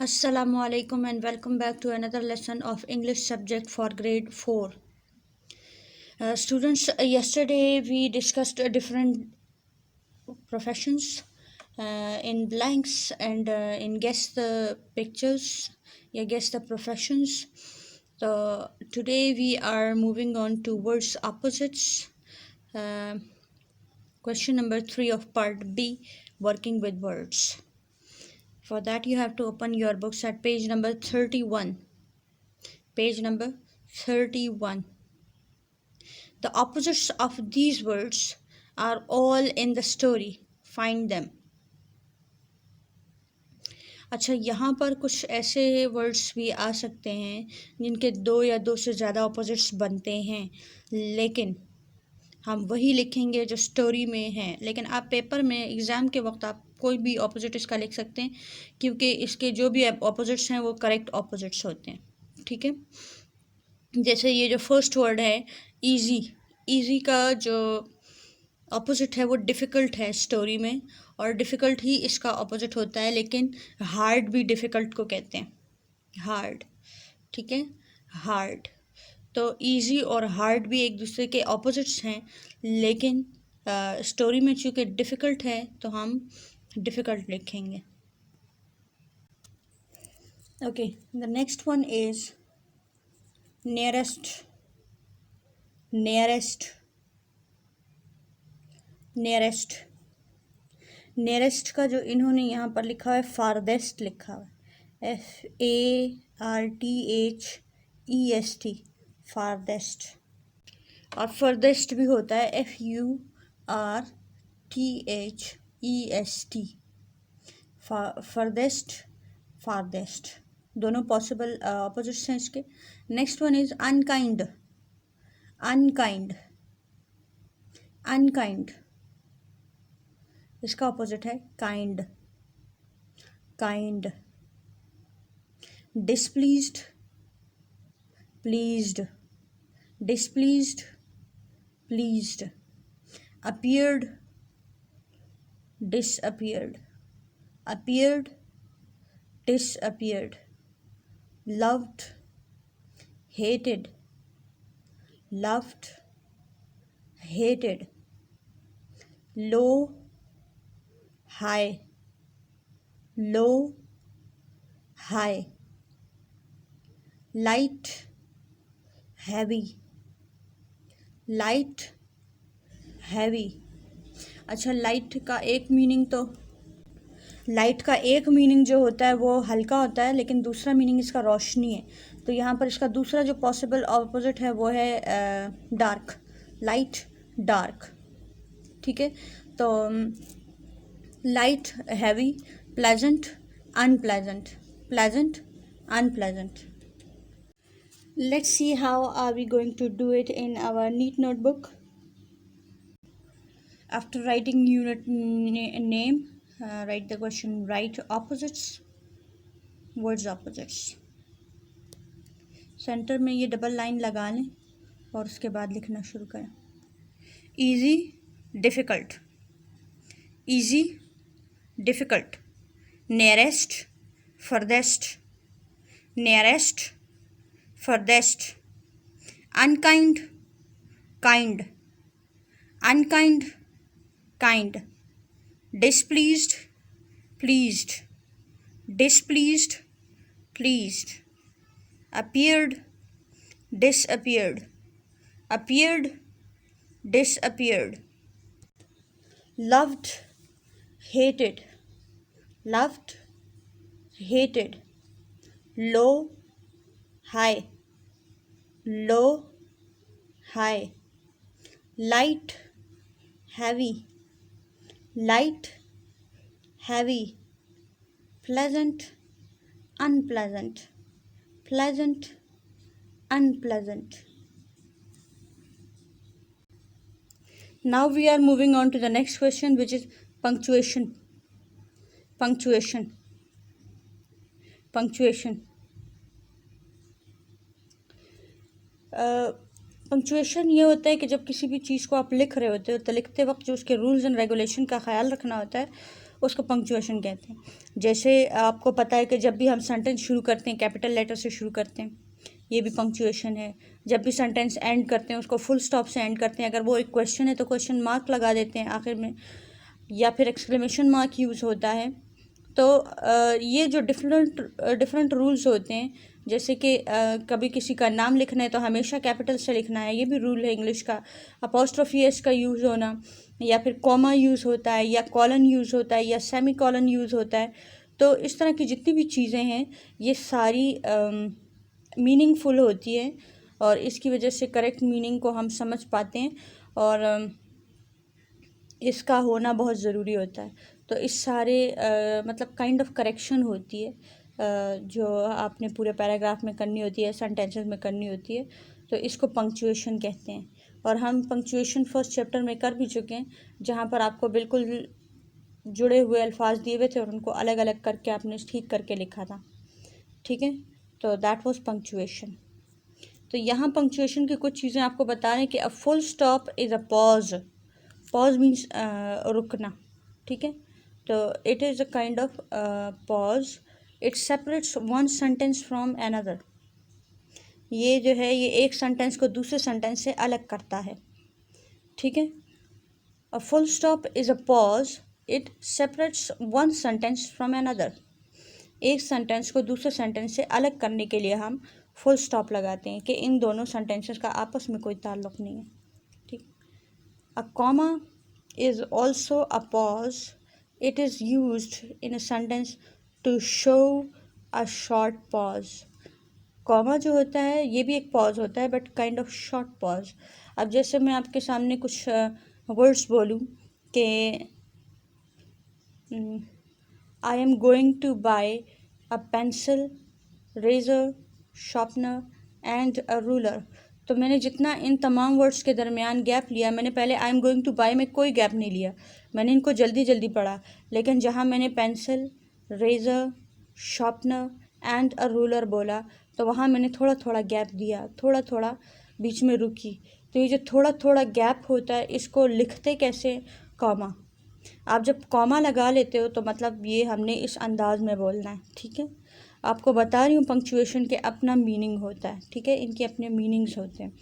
Assalamu alaikum and welcome back to another lesson of English subject for grade 4. Students, yesterday we discussed different professions in blanks and in guess the pictures, guess the professions. So today we are moving on to words opposites. Uh, Question number 3 of part B, working with words. For that you have to open your books at page number 31. Page number 31. The opposites of these words are all in the story. Find them. अच्छा, यहाँ पर कुछ ऐसे words भी आ सकते हैं जिनके दो या दो से ज़्यादा ऑपोजिट्स बनते हैं, लेकिन हम वही लिखेंगे जो स्टोरी में है। लेकिन आप पेपर में एग्ज़ाम के वक्त आप कोई भी ऑपोजिट इसका लिख सकते हैं, क्योंकि इसके जो भी ऑपोजिट्स हैं वो करेक्ट ऑपोजिट्स होते हैं। ठीक है, जैसे ये जो फर्स्ट वर्ड है इजी, इजी का जो ऑपोजिट है वो डिफ़िकल्ट है स्टोरी में, और डिफ़िकल्ट ही इसका ऑपोजिट होता है, लेकिन हार्ड भी डिफ़िकल्ट को कहते हैं, हार्ड। ठीक है, हार्ड। तो इजी और हार्ड भी एक दूसरे के ऑपोजिट्स हैं, लेकिन स्टोरी में चूँकि डिफ़िकल्ट है तो हम डिफ़िकल्ट लिखेंगे। Okay, the next one is nearest, nearest, nearest. Nearest का जो इन्होंने यहाँ पर लिखा है फारदेस्ट लिखा है, FARTHEST, फारदेस्ट। और फर्देस्ट भी होता है FURTHEST, फर्देस्ट, फारदेस्ट, दोनों पॉसिबल ऑपोजिट्स हैं इसके। Next one is unkind, unkind, unkind, इसका ऑपोजिट है kind, kind. Displeased, pleased, displeased, pleased. Appeared, disappeared, appeared, disappeared। loved, hated, loved, hated। low, high, low, high। light, heavy, light, heavy। अच्छा, light का एक meaning तो, light का एक meaning जो होता है वो हल्का होता है, लेकिन दूसरा मीनिंग इसका रोशनी है। तो यहाँ पर इसका दूसरा जो पॉसिबल ऑपोजिट है वो है डार्क, लाइट, डार्क। ठीक है, तो light, heavy, pleasant, unpleasant, pleasant, unpleasant. Let's see how are we going to do it in our neat notebook. After writing unit name, write the question, write opposites, words opposites। Centre में ये double line लगा लें और उसके बाद लिखना शुरू करें। Easy, difficult, easy, difficult. Nearest, farthest, nearest, farthest. Unkind, kind, unkind, kind। displeased, pleased, displeased, pleased। appeared, disappeared, appeared, disappeared। loved, hated, loved, hated। low, high, low, high। light, heavy, light, heavy। pleasant, unpleasant, pleasant, unpleasant। Now we are moving on to the next question, which is punctuation, punctuation, punctuation। Punctuation ये होता है कि जब किसी भी चीज़ को आप लिख रहे होते हो तो लिखते वक्त जो उसके रूल्स एंड रेगुलेशन का ख्याल रखना होता है उसको पंक्चुएशन कहते हैं। जैसे आपको पता है कि जब भी हम सेंटेंस शुरू करते हैं कैपिटल लेटर से शुरू करते हैं, ये भी पंक्चुएशन है। जब भी सेंटेंस एंड करते हैं उसको फुल स्टॉप से एंड करते हैं। अगर वो एक क्वेश्चन है तो क्वेश्चन मार्क लगा देते हैं आखिर में, या फिर एक्सक्लेमेशन मार्क यूज़ होता है। तो ये जो डिफरेंट रूल्स होते हैं, जैसे कि कभी किसी का नाम लिखना है तो हमेशा कैपिटल से लिखना है, ये भी रूल है इंग्लिश का। अपॉस्ट्रोफी एस का यूज़ होना, या फिर कॉमा यूज़ होता है, या कॉलन यूज़ होता है, या सेमी कॉलन यूज़ होता है। तो इस तरह की जितनी भी चीज़ें हैं ये सारी मीनिंगफुल होती है और इसकी वजह से करेक्ट मीनिंग को हम समझ पाते हैं और इसका होना बहुत ज़रूरी होता है। तो इस सारे मतलब काइंड ऑफ करेक्शन होती है जो आपने पूरे पैराग्राफ में करनी होती है, सेंटेंसेस में करनी होती है, तो इसको पंक्चुएशन कहते हैं। और हम पंक्चुएशन फर्स्ट चैप्टर में कर भी चुके हैं, जहाँ पर आपको बिल्कुल जुड़े हुए अल्फाज दिए हुए थे और उनको अलग अलग करके आपने ठीक करके लिखा था। ठीक है, तो दैट वाज पंक्चुएशन। तो यहाँ पंक्चुएशन की कुछ चीज़ें आपको बता रहे हैं कि a full stop is a pause. Pause means रुकना। ठीक है, तो it is a kind of pause. It separates one sentence from another. ये जो है ये एक सेंटेंस को दूसरे सेंटेंस से अलग करता है। ठीक है, a full stop is a pause, it separates one sentence from another. एक सेंटेंस को दूसरे सेंटेंस से अलग करने के लिए हम फुल स्टॉप लगाते हैं कि इन दोनों सेंटेंसेस का आपस में कोई ताल्लुक़ नहीं है। ठीक, a comma is also a pause. It is used in a sentence to show a short pause. Comma जो होता है ये भी एक पॉज होता है but kind of short pause. अब जैसे मैं आपके सामने कुछ वर्ड्स बोलूँ कि I am going to buy a pencil, razor, sharpener and a ruler. तो मैंने जितना इन तमाम वर्ड्स के दरमियान गैप लिया, मैंने पहले I am going to buy में कोई गैप नहीं लिया, मैंने इनको जल्दी जल्दी पढ़ा। लेकिन जहाँ मैंने pencil, razor, sharpener and a ruler बोला तो वहाँ मैंने थोड़ा थोड़ा गैप दिया, थोड़ा थोड़ा बीच में रुकी। तो ये जो थोड़ा थोड़ा गैप होता है इसको लिखते कैसे? कॉमा। आप जब कॉमा लगा लेते हो तो मतलब ये हमने इस अंदाज में बोलना है। ठीक है, आपको बता रही हूँ पंक्चुएशन के अपना मीनिंग होता है। ठीक है, इनके अपने मीनिंग्स होते हैं।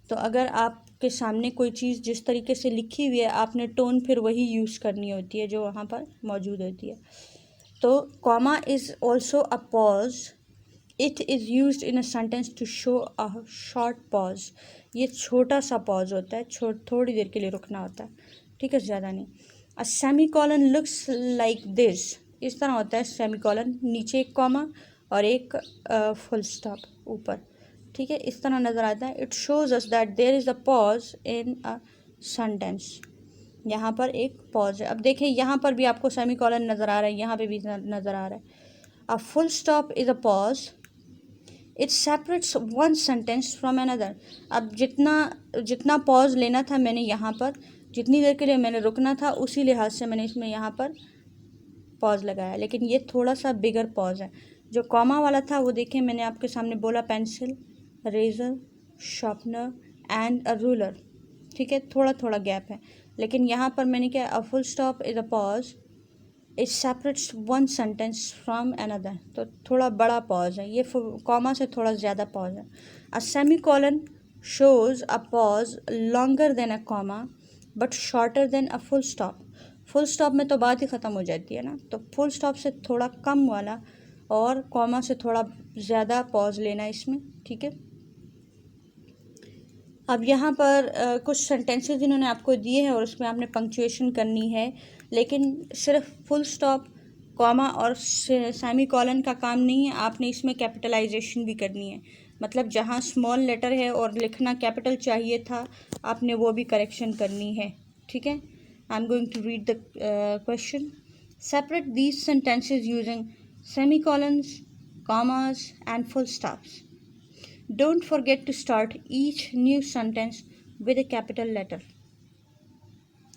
तो अगर आपके सामने कोई चीज़ जिस तरीके से लिखी हुई है आपने टोन फिर वही यूज़ करनी होती है जो वहाँ पर मौजूद होती है। तो comma is also a pause. It is use in a sentence to show a short pause. ये छोटा सा पॉज होता है, थोड़ी देर के लिए रुकना होता है। ठीक है, ज़्यादा नहीं। A semi colon looks like this. इस तरह होता है सेमी कॉलन, नीचे एक कॉमा और एक फुल स्टॉप ऊपर। ठीक है, इस तरह नज़र आता है। It shows us that there is a pause in a sentence. यहाँ पर एक पॉज है। अब देखिए यहाँ पर भी आपको सेमी कॉलन नज़र आ रहा है, यहाँ पे भी नज़र आ रहा है। A full stop is a pause, it separates one sentence from another. अब जितना पॉज लेना था मैंने यहाँ पर, जितनी देर के लिए मैंने रुकना था उसी लिहाज से मैंने इसमें यहाँ पर पॉज लगाया, लेकिन ये थोड़ा सा बिगर पॉज है। जो कॉमा वाला था वो देखें मैंने आपके सामने बोला pencil, razor, sharpener and a ruler. ठीक है, थोड़ा थोड़ा गैप है। लेकिन यहाँ पर मैंने क्या, a full stop is a pause, it separates one sentence from another. तो थोड़ा बड़ा पॉज है, ये कॉमा से थोड़ा ज़्यादा पॉज है। A semi colon shows a pause longer than a comma but shorter than a full stop. Full stop में तो बात ही ख़त्म हो जाती है ना, तो फुल स्टॉप से थोड़ा कम वाला और कॉमा से थोड़ा ज़्यादा पॉज लेना इसमें। ठीक है, अब यहाँ पर कुछ सेंटेंसेस इन्होंने आपको दिए हैं और उसमें आपने पंक्चुएशन करनी है, लेकिन सिर्फ फुल स्टॉप, कॉमा और सेमी कॉलन का काम नहीं है, आपने इसमें कैपिटलाइजेशन भी करनी है। मतलब जहाँ स्मॉल लेटर है और लिखना कैपिटल चाहिए था आपने वो भी करेक्शन करनी है। ठीक है, I am going to read the question. Separate these sentences using semicolons, commas and full stops. Don't forget to start each new sentence with a capital letter.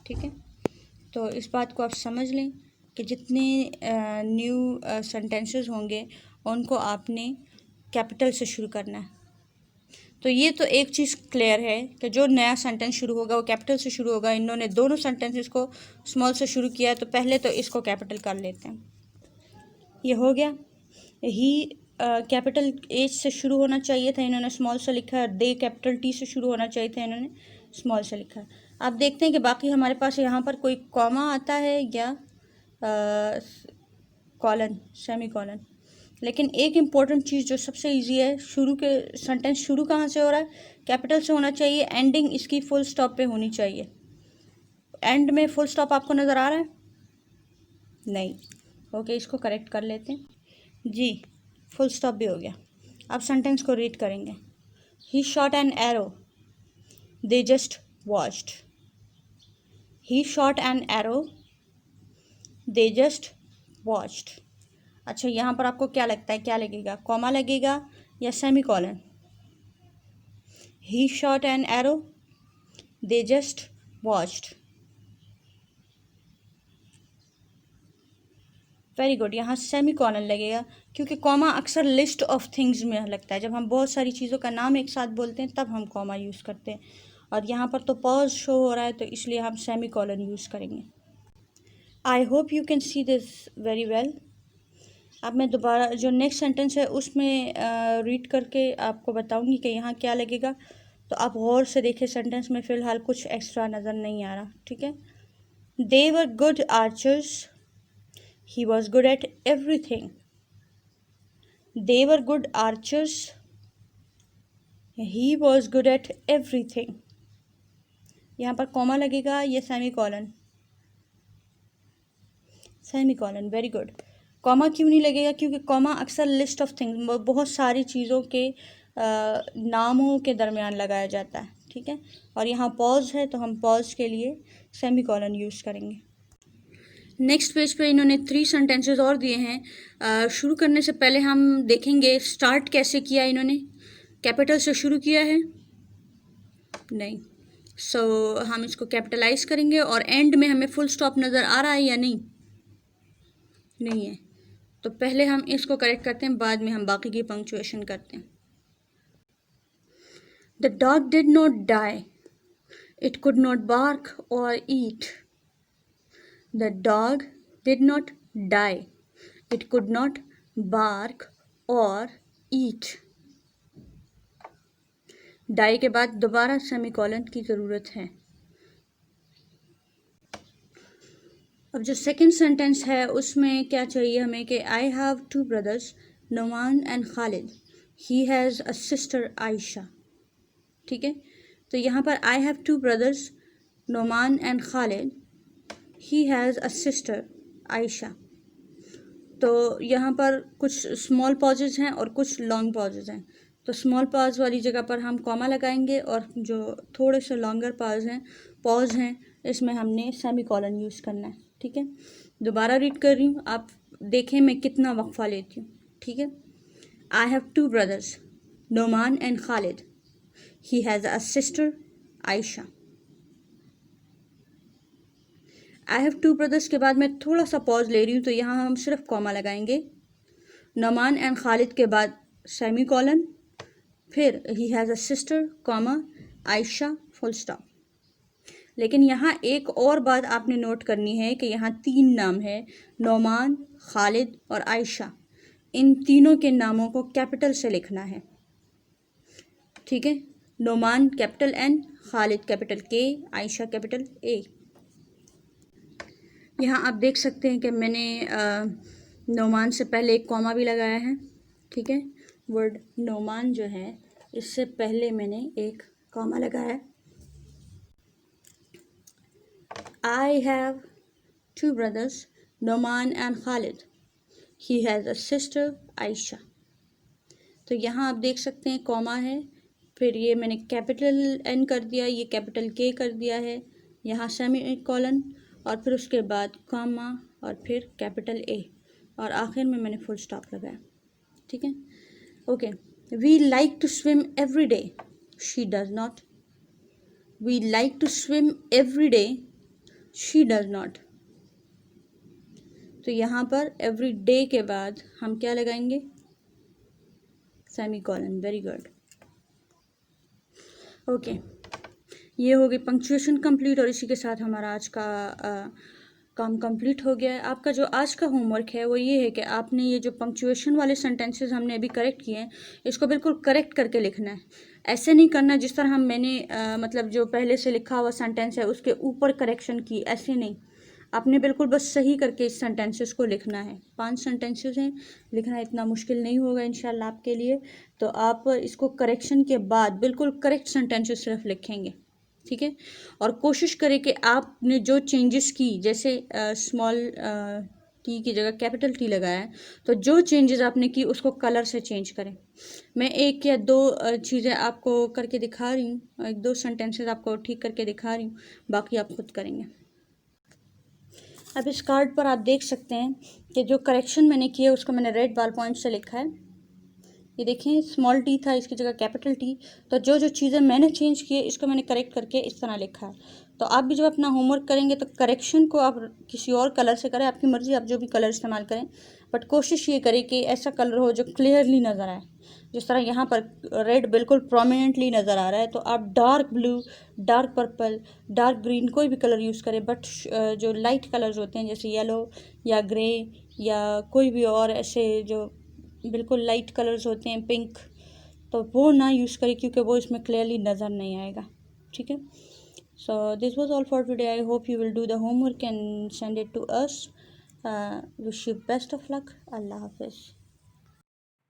ठीक है, तो इस बात को आप समझ लें कि जितने न्यू सेंटेंसेस होंगे उनको आपने कैपिटल से शुरू करना है। तो ये तो एक चीज़ क्लियर है कि जो नया सेंटेंस शुरू होगा वो कैपिटल से शुरू होगा। इन्होंने दोनों सेंटेंसेस को स्मॉल से शुरू किया है, तो पहले तो इसको कैपिटल कर लेते हैं। ये हो गया। ही कैपिटल एच से शुरू होना चाहिए था, इन्होंने स्मॉल से लिखा है। दे कैपिटल टी से शुरू होना चाहिए था, इन्होंने स्मॉल से लिखा है। आप देखते हैं कि बाकी हमारे पास यहाँ पर कोई कॉमा आता है या कॉलन, सेमी कॉलन। लेकिन एक इम्पॉर्टेंट चीज़ जो सबसे इजी है, शुरू के सेंटेंस शुरू कहाँ से हो रहा है? कैपिटल से होना चाहिए। एंडिंग इसकी फुल स्टॉप पे होनी चाहिए। एंड में फुल स्टॉप आपको नज़र आ रहा है? नहीं। ओके, इसको करेक्ट कर लेते हैं जी। फुल स्टॉप भी हो गया। अब सेंटेंस को रीड करेंगे। He shot an arrow, they just watched. He shot an arrow, they just watched. अच्छा, यहाँ पर आपको क्या लगता है, क्या लगेगा? कॉमा लगेगा या semi colon? He shot an arrow, they just watched. Very good, यहाँ सेमी कॉलन लगेगा, क्योंकि कॉमा अक्सर लिस्ट ऑफ थिंग्स में लगता है। जब हम बहुत सारी चीज़ों का नाम एक साथ बोलते हैं तब हम कॉमा यूज़ करते हैं, और यहाँ पर तो पॉज शो हो रहा है, तो इसलिए हम सेमी कॉलन यूज़ करेंगे। आई hope you can see this very well. अब मैं दोबारा जो नेक्स्ट सेंटेंस है उसमें रीड करके आपको बताऊंगी कि यहाँ क्या लगेगा, तो आप गौर से देखिए। सेंटेंस में फ़िलहाल कुछ एक्स्ट्रा नज़र नहीं आ रहा, ठीक है। They were good archers, he was good at everything. They were good archers, he was good at everything. यहाँ पर कॉमा लगेगा या semi colon? Semi colon, very good. Comma क्यों नहीं लगेगा? क्योंकि कॉमा अक्सर लिस्ट ऑफ थिंग्स, बहुत सारी चीज़ों के नामों के दरमियान लगाया जाता है, ठीक है। और यहाँ पॉज है, तो हम पॉज के लिए सेमी कॉलन यूज़ करेंगे। नेक्स्ट पेज पे इन्होंने 3 सेंटेंसेस और दिए हैं। शुरू करने से पहले हम देखेंगे स्टार्ट कैसे किया इन्होंने। कैपिटल से शुरू किया है? नहीं। हम इसको कैपिटलाइज करेंगे, और एंड में हमें फुल स्टॉप नज़र आ रहा है या नहीं? नहीं है। तो पहले हम इसको करेक्ट करते हैं, बाद में हम बाकी की पंक्चुएशन करते हैं। The dog did not die, it could not bark और eat. The dog did not die. It could not bark or eat. Die के बाद दोबारा सेमीकोलन की ज़रूरत है। अब जो सेकंड सेंटेंस है उसमें क्या चाहिए हमें कि I have 2 brothers, Noman and Khalid. He has a sister Aisha. ठीक है, तो यहाँ पर I have 2 brothers, Noman and Khalid. He has a sister Aisha. तो यहाँ पर कुछ स्मॉल पॉजेज हैं और कुछ लॉन्ग पॉजेज हैं। तो स्मॉल पॉज वाली जगह पर हम कॉमा लगाएंगे, और जो थोड़े से लॉन्गर पॉज हैं इसमें हमने सेमी कॉलन यूज़ करना है, ठीक है। दोबारा रीड कर रही हूँ, आप देखें मैं कितना वक्फा लेती हूँ, ठीक है। I have 2 brothers, Noman and Khalid. He has a sister Ayesha. I have 2 brothers के बाद मैं थोड़ा सा पॉज ले रही हूँ, तो यहाँ हम सिर्फ कॉमा लगाएंगे। नोमान एंड खालिद के बाद सेमी कॉलन, फिर he has a sister comma Ayesha full stop. लेकिन यहाँ एक और बात आपने नोट करनी है कि यहाँ 3 नाम है, नोमान, खालिद और आयशा। इन तीनों के नामों को कैपिटल से लिखना है, ठीक है। Noman capital N, Khalid capital K, Ayesha capital A। यहाँ आप देख सकते हैं कि मैंने नोमान से पहले एक कॉमा भी लगाया है, ठीक है। वर्ड नोमान जो है इससे पहले मैंने एक कॉमा लगाया है। I have 2 brothers, Noman and Khalid. He has a sister Ayesha. तो यहाँ आप देख सकते हैं कॉमा है, फिर ये मैंने कैपिटल N कर दिया, ये कैपिटल K कर दिया है, यहाँ सेमी कॉलन, और फिर उसके बाद कॉमा, और फिर कैपिटल A, और आखिर में मैंने फुल स्टॉप लगाया, ठीक है। Okay, we like to swim every day, she does not. We like to swim every day, she does not. तो यहाँ पर एवरी डे के बाद हम क्या लगाएंगे? Semi colon. Very good. Okay, ये हो गई पंक्चुएशन कंप्लीट और इसी के साथ हमारा आज का काम कंप्लीट हो गया है। आपका जो आज का होमवर्क है वो ये है कि आपने ये जो पंक्चुएशन वाले सेंटेंसेस हमने अभी करेक्ट किए हैं, इसको बिल्कुल करेक्ट करके लिखना है। ऐसे नहीं करना जिस तरह मैंने मतलब जो पहले से लिखा हुआ सेंटेंस है उसके ऊपर करेक्शन की, ऐसे नहीं। आपने बिल्कुल बस सही करके इस सेंटेंसेस को लिखना है। 5 सेंटेंसेस हैं, लिखना इतना मुश्किल नहीं होगा इंशाल्लाह आपके लिए। तो आप इसको करेक्शन के बाद बिल्कुल करेक्ट सेंटेंसेस सिर्फ लिखेंगे, ठीक है। और कोशिश करें कि आपने जो चेंजेस की, जैसे स्मॉल टी की जगह कैपिटल टी लगाया है, तो जो चेंजेस आपने की उसको कलर से चेंज करें। मैं एक या दो चीज़ें आपको करके दिखा रही हूँ, एक दो सेंटेंसेस आपको ठीक करके दिखा रही हूँ, बाकी आप खुद करेंगे। अब इस कार्ड पर आप देख सकते हैं कि जो करेक्शन मैंने किया उसको मैंने रेड बॉल पॉइंट से लिखा है। ये देखें, स्मॉल टी था, इसकी जगह कैपिटल टी। तो जो जो चीज़ें मैंने चेंज की है इसको मैंने करेक्ट करके इस तरह लिखा है। तो आप भी जब अपना होमवर्क करेंगे तो करेक्शन को आप किसी और कलर से करें, आपकी मर्ज़ी, आप जो भी कलर इस्तेमाल करें, बट कोशिश ये करें कि ऐसा कलर हो जो क्लियरली नज़र आए। जिस तरह यहाँ पर रेड बिल्कुल प्रोमिनेंटली नज़र आ रहा है, तो आप dark blue, dark purple, dark green कोई भी कलर यूज़ करें, बट जो लाइट कलर्स होते हैं जैसे येलो या ग्रे या कोई भी और ऐसे जो बिल्कुल लाइट कलर्स होते हैं, पिंक, तो वो ना यूज़ करें क्योंकि वो इसमें क्लियरली नज़र नहीं आएगा, ठीक है। So this was all for today. I hope you will do the homework and send it to us. Wish you best of luck. अल्लाह हाफिज़।